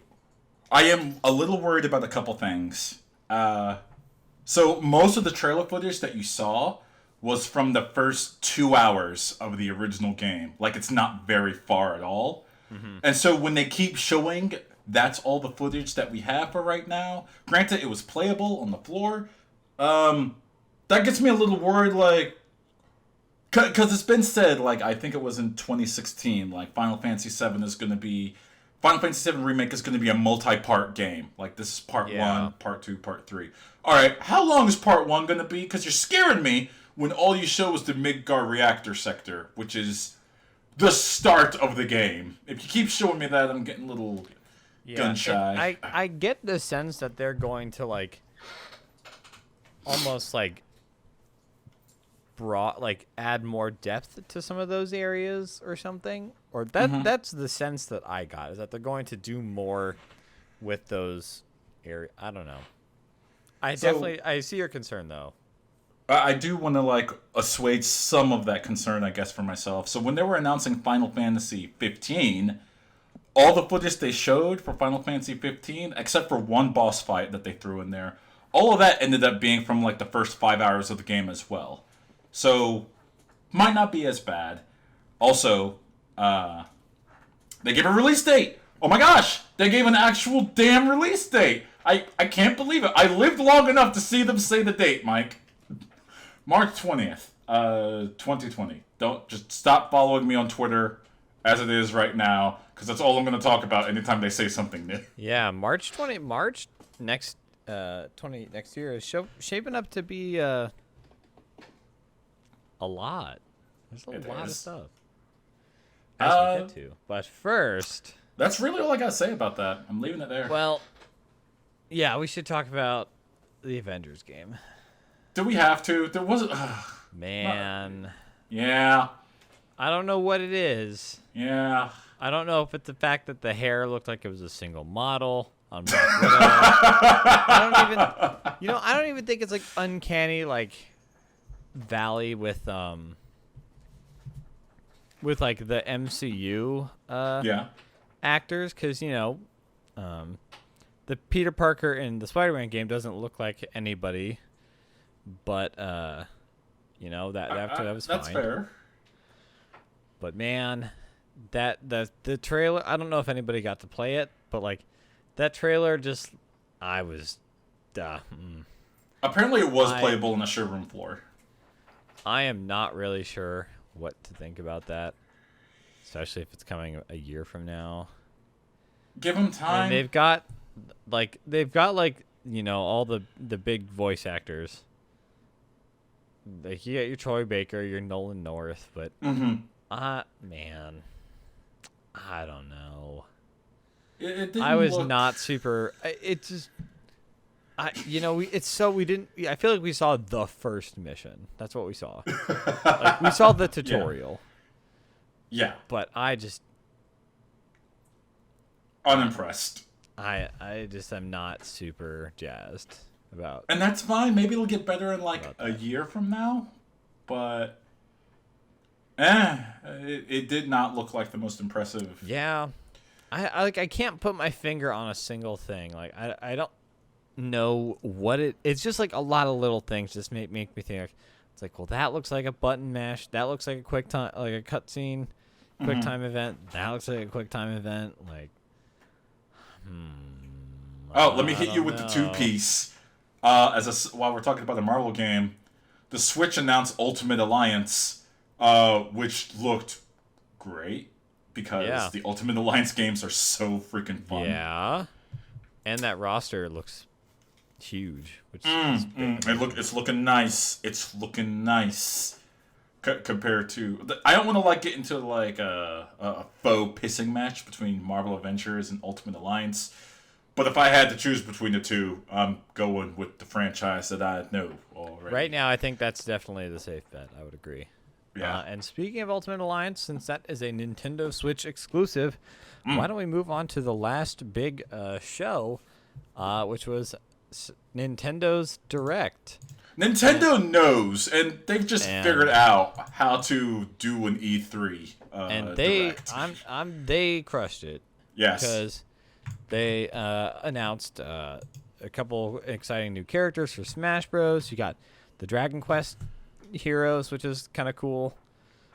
am a little worried about a couple things. So most of the trailer footage that you saw was from the first 2 hours of the original game. Like, it's not very far at all. Mm-hmm. And so when they keep showing that's all the footage that we have for right now, granted it was playable on the floor, that gets me a little worried, like, because it's been said, like, I think it was in 2016, like, Final Fantasy VII Remake is going to be a multi-part game. Like, this is part 1, part 2, part 3. Alright, how long is part 1 going to be? Because you're scaring me when all you show is the Midgar reactor sector, which is the start of the game. If you keep showing me that, I'm getting a little gun-shy. I get the sense that they're going to, like, almost, like, add more depth to some of those areas or something. Or that's the sense that I got, is that they're going to do more with those areas. I don't know. I see your concern, though. I do want to, like, assuage some of that concern, I guess, for myself. So when they were announcing Final Fantasy 15, all the footage they showed for Final Fantasy 15, except for one boss fight that they threw in there, all of that ended up being from, like, the first 5 hours of the game as well. So, might not be as bad. Also, they gave a release date! Oh my gosh! They gave an actual damn release date! I can't believe it. I lived long enough to see them say the date, Mike. March 20th, 2020. Don't just stop following me on Twitter as it is right now, because that's all I'm going to talk about anytime they say something new. Yeah, March next year is shaping up to be a lot. There's a lot of stuff. As we get to. But first, that's really all I got to say about that. I'm leaving it there. Well, yeah, we should talk about the Avengers game. Do we have to? There wasn't. Man. Yeah. I don't know what it is. Yeah. I don't know if it's the fact that the hair looked like it was a single model on Black Widow. I don't even think it's like uncanny, like Valley with like the MCU actors, because the Peter Parker in the SpiderMan game doesn't look like anybody. But that was fine. That's fair. But man, the trailer, I don't know if anybody got to play it, but like that trailer Apparently it was playable on the showroom floor. I am not really sure what to think about that, especially if it's coming a year from now. Give them time. And they've got all the big voice actors. Like, you got your Troy Baker, your Nolan North, but man, I don't know. I was not super. It just, we didn't. I feel like we saw the first mission. That's what we saw. Like, we saw the tutorial. Yeah. But I just unimpressed. I just am not super jazzed about. And that's fine. Maybe it'll get better in like a year from now. But it did not look like the most impressive. Yeah. I can't put my finger on a single thing. Like I don't know what it's just like a lot of little things just make me think like, it's like, well, that looks like a button mash. That looks like a quick time, like a cutscene, quick time event. That looks like a quick time event. Like, let me hit you with the two-piece. While we're talking about the Marvel game, the Switch announced Ultimate Alliance, which looked great because the Ultimate Alliance games are so freaking fun. Yeah, and that roster looks huge, which is it's looking nice. It's looking nice compared to. I don't want to get into a faux pissing match between Marvel Avengers and Ultimate Alliance. But if I had to choose between the two, I'm going with the franchise that I know already. Right now, I think that's definitely the safe bet. I would agree. Yeah. And speaking of Ultimate Alliance, since that is a Nintendo Switch exclusive, why don't we move on to the last big show, which was Nintendo's Direct. Nintendo knows, and they've just figured out how to do an E3. And Direct. they crushed it. Yes. Because they announced a couple exciting new characters for Smash Bros. You got the Dragon Quest heroes, which is kind of cool.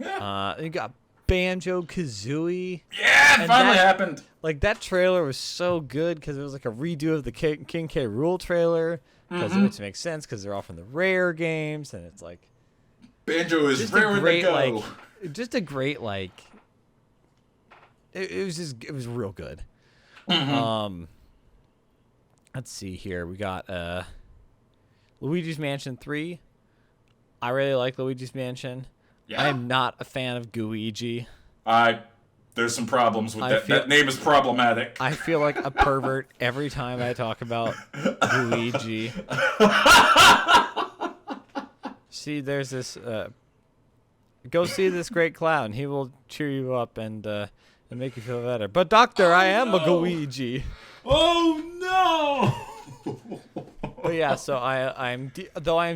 Yeah. You got Banjo-Kazooie. Yeah, it finally happened. Like, that trailer was so good because it was like a redo of the King K. Rool trailer. Which makes sense because they're all from the Rare games, and it's like Banjo is raring to go. Just a great it was real good. Let's see here. We got Luigi's Mansion 3. I really like Luigi's Mansion. Yeah. I am not a fan of GUIG. There's some problems with that. That name is problematic. I feel like a pervert every time I talk about Luigi. See, there's this. Go see this great clown. He will cheer you up and make you feel better. But doctor, I am a Luigi. Oh no! But yeah, so I am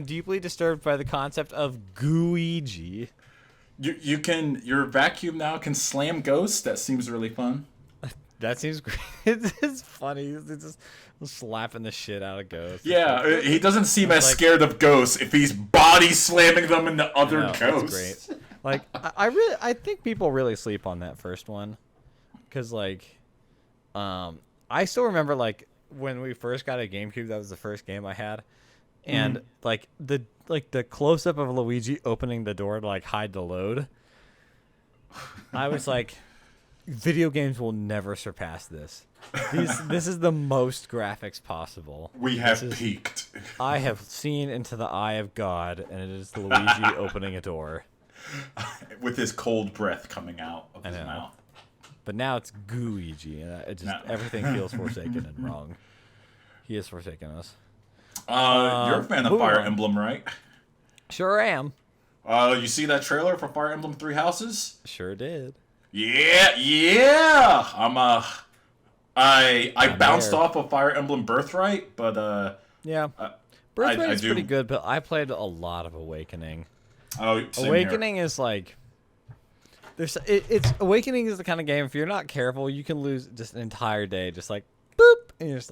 deeply disturbed by the concept of GUIG. Your vacuum now can slam ghosts. That seems really fun. That seems great. It's funny. It's just slapping the shit out of ghosts. Yeah, he doesn't seem as scared of ghosts if he's body slamming them into other ghosts. That's great. Like, I think people really sleep on that first one, because I still remember when we first got a GameCube. That was the first game I had, and the close up of Luigi opening the door to hide the load. I was like, video games will never surpass this. This is the most graphics possible. We have peaked. I have seen into the eye of God, and it is Luigi opening a door. With his cold breath coming out of his mouth. But now it's GUIG, and everything feels forsaken and wrong. He has forsaken us. You're a fan of Fire Emblem, right? Sure am. You see that trailer for Fire Emblem Three Houses? Sure did. Yeah. I bounced off of Fire Emblem Birthright, but yeah, Birthright is pretty good. But I played a lot of Awakening. Oh, Awakening is Awakening is the kind of game, if you're not careful, you can lose just an entire day, just boop, and you're just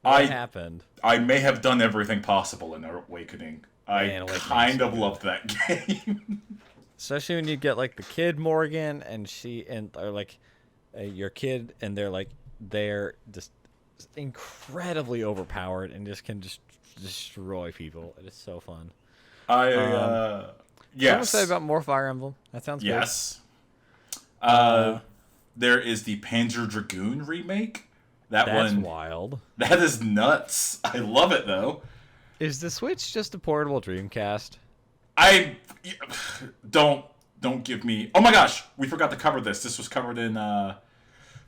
what happened? I may have done everything possible in Awakening. I kind of love that game. Especially when you get the kid Morgan and your kid, and they're just incredibly overpowered and just can just destroy people. It is so fun. Yes. Want to say about more Fire Emblem? That sounds good. Yes. There is the Panzer Dragoon remake. That's wild. That is nuts. I love it though. Is the Switch just a portable Dreamcast? Don't give me. Oh my gosh, we forgot to cover this. This was covered in.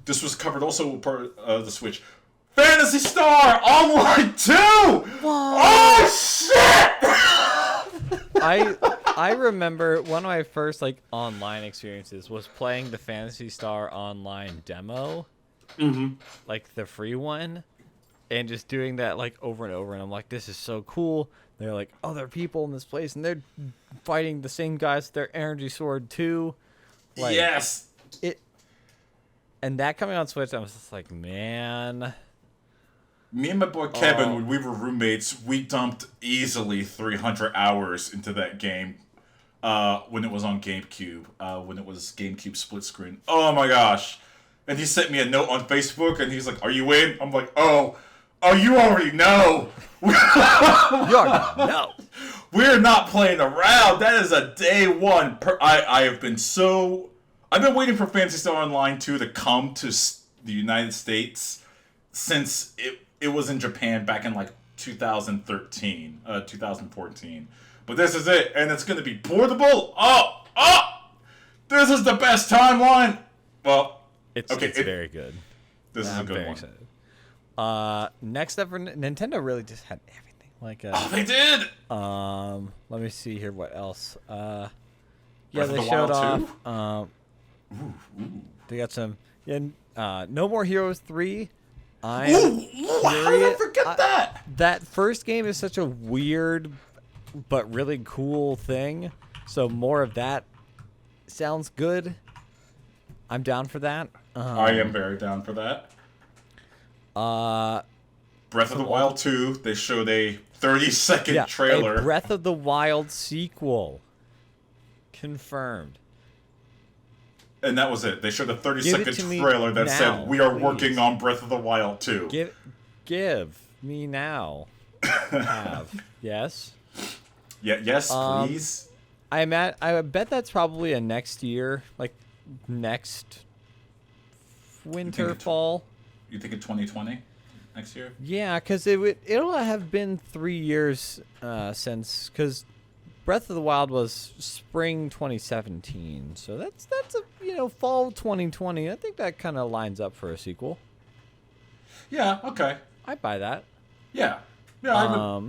This was covered also part of the Switch. Phantasy Star Online 2. Whoa. Oh shit! I remember one of my first online experiences was playing the Phantasy Star Online demo, the free one, and just doing that over and over. And I'm like, this is so cool. They're like, oh, there are people in this place, and they're fighting the same guys with their energy sword too. Yes. And that coming on Switch, I was just like, man. Me and my boy Kevin, when we were roommates, we dumped easily 300 hours into that game when it was on GameCube, when it was GameCube split screen. Oh my gosh. And he sent me a note on Facebook, and he's like, are you in? I'm like, oh, you already know. You already know. We're not playing around. That is a day one. I've been waiting for Phantasy Star Online 2 to come to the United States since it was in Japan back in 2013, 2014. But this is it, and it's going to be portable. This is the best timeline. Well, it's very good. This is a good one. Excited. Next up, Nintendo really just had everything. Like Oh, they did. let me see here. What else? Yeah, Breath of they the showed Wild off. 2? Ooh. They got some. Yeah, No More Heroes 3. Ooh, how did I forget that? That first game is such a weird but really cool thing. So more of that sounds good. I'm down for that. I am very down for that. Breath of the Wild 2, they showed a 30-second trailer. A Breath of the Wild sequel. Confirmed. And that was it. They showed a 30-second to me trailer that now, said, "We are please. working on Breath of the Wild 2." Give me now. Have. Yes. Yeah, yes, please. I bet that's probably a next year, like next winter, fall. You think of 2020 next year? Yeah, because it'll have been 3 years since, because Breath of the Wild was spring 2017, so that's a fall 2020. I think that kind of lines up for a sequel. Yeah. Okay. I buy that. Yeah. Yeah.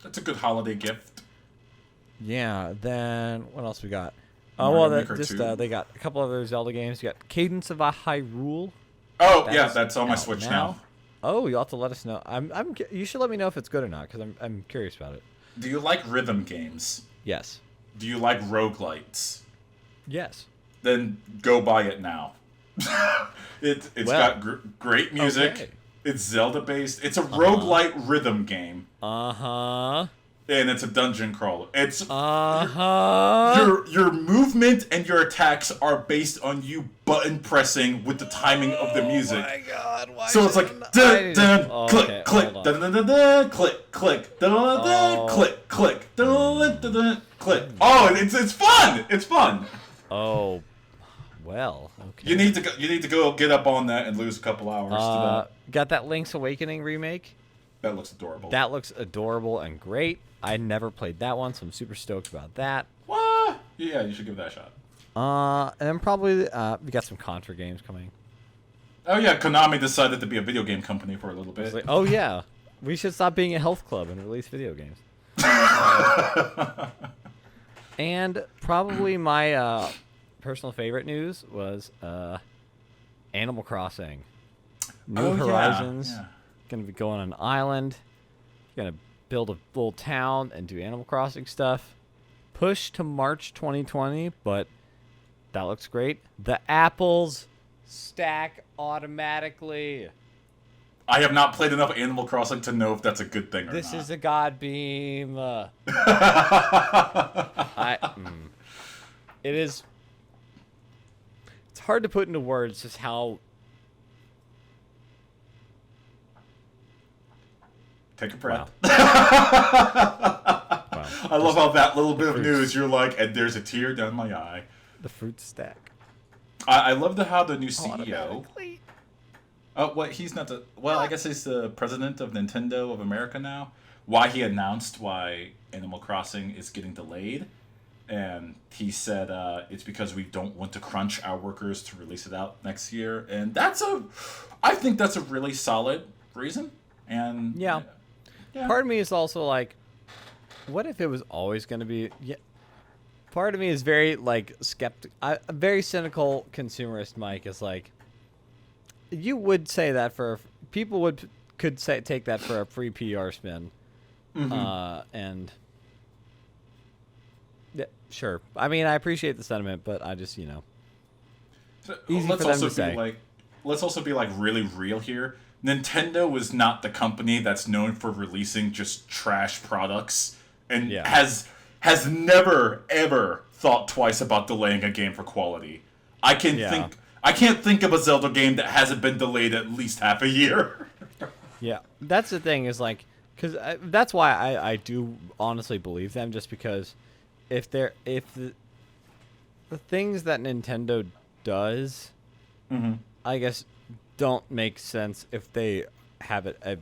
That's a good holiday gift. Yeah. Then what else we got? Mario Maker 2. They got a couple other Zelda games. You got Cadence of Hyrule. Oh yeah, that's on my Switch now. Oh, you'll have to let us know. You should let me know if it's good or not, because I'm curious about it. Do you like rhythm games? Yes. Do you like roguelites? Yes. Then go buy it now. It's got great music. Okay. It's Zelda based. It's a roguelite rhythm game. Uh-huh. And it's a dungeon crawler. It's Uh-huh. your movement and your attacks are based on you button pressing with the timing of the music. Oh my god, why So it's like dun dun click click dun dun dun dun click click dun dun dun click click dun dun dun click. Oh, it's fun. It's fun. Oh, well, okay. You need to go get up on that and lose a couple hours to that. Got that Link's Awakening remake? That looks adorable. That looks adorable and great. I never played that one, so I'm super stoked about that. What? Yeah, you should give that a shot. And then probably we got some Contra games coming. Oh yeah, Konami decided to be a video game company for a little bit. It's like, oh yeah, we should stop being a health club and release video games. And probably my personal favorite news was Animal Crossing. New Horizons. Yeah. Gonna be going on an island. Gonna build a little town and do Animal Crossing stuff. Push to March 2020, but that looks great. The apples stack automatically. I have not played enough Animal Crossing to know if that's a good thing or This not. is a god beam. It is. It's hard to put into words just how. Take a breath. Wow. I love how that little bit of news, you're like, and there's a tear down my eye. The fruit stack. I love how the new CEO. Automatically. Oh, what? He's not the. Well, I guess he's the president of Nintendo of America now. Why he announced why Animal Crossing is getting delayed, and he said it's because we don't want to crunch our workers to release it out next year, and I think that's a really solid reason. And Yeah. Part of me is also like, what if it was always going to be? Yeah. Part of me is very like a very cynical consumerist. Mike is like, you would say that could take that for a free PR spin, and yeah, sure. I mean, I appreciate the sentiment, but I just easy for them to say. Let's also be like really real here. Nintendo is not the company that's known for releasing just trash products and has never ever thought twice about delaying a game for quality. I can't think of a Zelda game that hasn't been delayed at least half a year. Yeah, that's the thing is like, because that's why I do honestly believe them, just because if the things that Nintendo does, I guess, don't make sense if they have a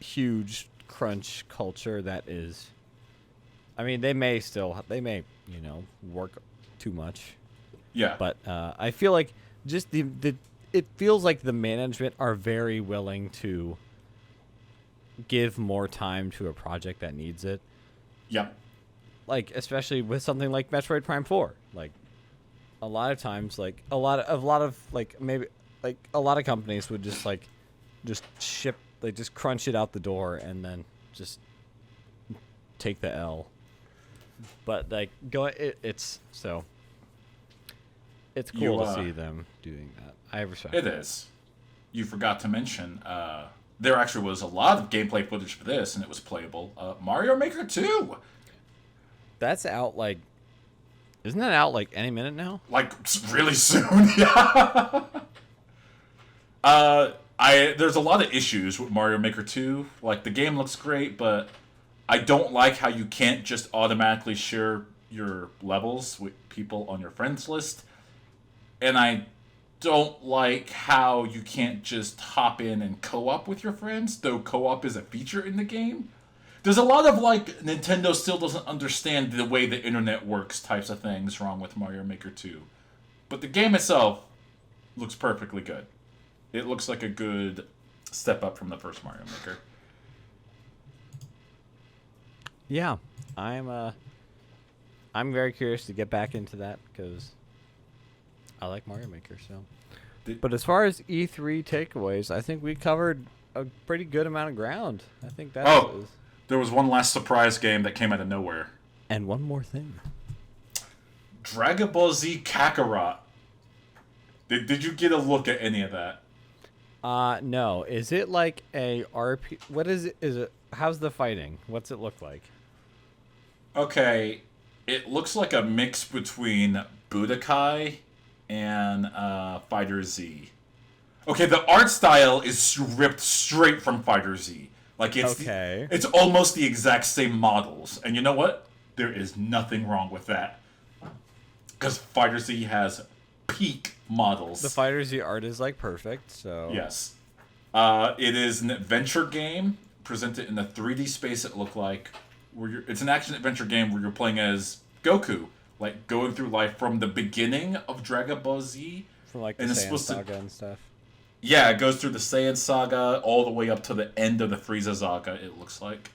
huge crunch culture that is. I mean, they may work too much. Yeah. But I feel like just it feels like the management are very willing to give more time to a project that needs it. Yep. Like, especially with something like Metroid Prime 4. Like, a lot of times, like, a lot of like, maybe, like, a lot of companies would just, like, just ship, like, just crunch it out the door and then just take the L. But, like, it's cool to see them doing that. I respect it. It is. You forgot to mention, there actually was a lot of gameplay footage for this, and it was playable. Mario Maker 2! That's out, like... Isn't that out, like, any minute now? Like, really soon, yeah. There's a lot of issues with Mario Maker 2. Like, the game looks great, but I don't like how you can't just automatically share your levels with people on your friends list. And I don't like how you can't just hop in and co-op with your friends, though co-op is a feature in the game. There's a lot of, like, Nintendo still doesn't understand the way the internet works types of things wrong with Mario Maker 2. But the game itself looks perfectly good. It looks like a good step up from the first Mario Maker. Yeah, I'm very curious to get back into that because I like Mario Maker. So, but as far as E3 takeaways, I think we covered a pretty good amount of ground. I think that. There was one last surprise game that came out of nowhere. And one more thing. Dragon Ball Z Kakarot. Did you get a look at any of that? No. Is it like a RP? What is it? Is it? How's the fighting? What's it look like? Okay, it looks like a mix between Budokai and Fighter Z. Okay, the art style is ripped straight from Fighter Z. Like it's almost the exact same models, and you know what? There is nothing wrong with that, because Fighter Z has peak models. The Fighter Z art is like perfect. So yes, it is an adventure game presented in a 3D space. It looked like it's an action adventure game where you're playing as Goku, like going through life from the beginning of Dragon Ball Z, from like the Saiyan Saga and stuff. Yeah, it goes through the Saiyan Saga all the way up to the end of the Frieza Saga, it looks like.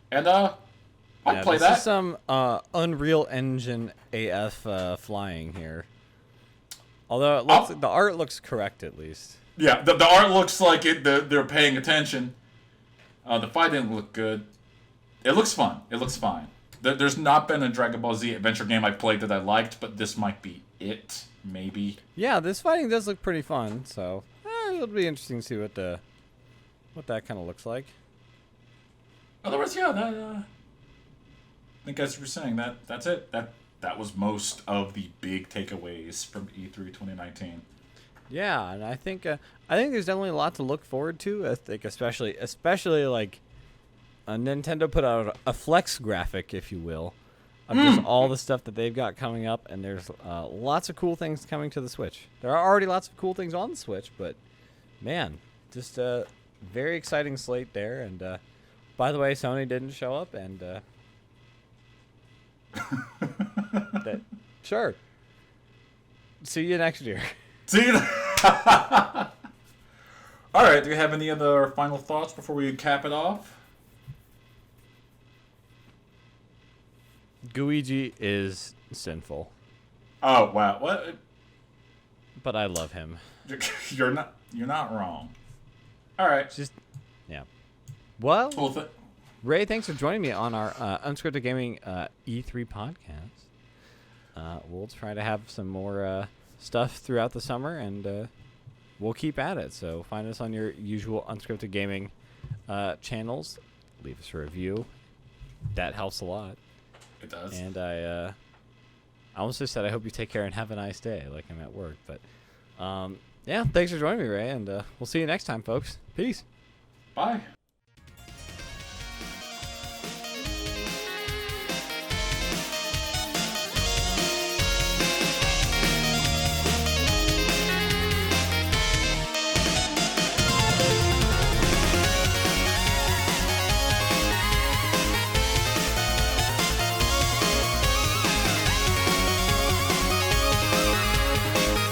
And, I'll play that. This is some Unreal Engine AF flying here. Although it looks, the art looks correct, at least. Yeah, the art looks like they're paying attention. The fighting look good. It looks fun. It looks fine. There's not been a Dragon Ball Z adventure game I've played that I liked, but this might be it. Maybe. Yeah, this fighting does look pretty fun, so it'll be interesting to see what that kind of looks like. Otherwise, yeah, I think as you were saying, that's it. That was most of the big takeaways from E3 2019. Yeah, and I think there's definitely a lot to look forward to. I think especially like Nintendo put out a flex graphic, if you will, of just all the stuff that they've got coming up, and there's lots of cool things coming to the Switch. There are already lots of cool things on the Switch, but just a very exciting slate there. And by the way, Sony didn't show up, and sure. See you next year. See you. All right. Do you have any other final thoughts before we cap it off? GUIG is sinful. Oh wow! What? But I love him. You're not wrong. All right. Yeah. Well, Ray, thanks for joining me on our Unscripted Gaming E3 podcast. We'll try to have some more stuff throughout the summer, and we'll keep at it. So find us on your usual Unscripted Gaming channels. Leave us a review. That helps a lot. It does. And I almost just said I hope you take care and have a nice day, like I'm at work. But yeah, thanks for joining me, Ray, and we'll see you next time, folks. Peace. Bye.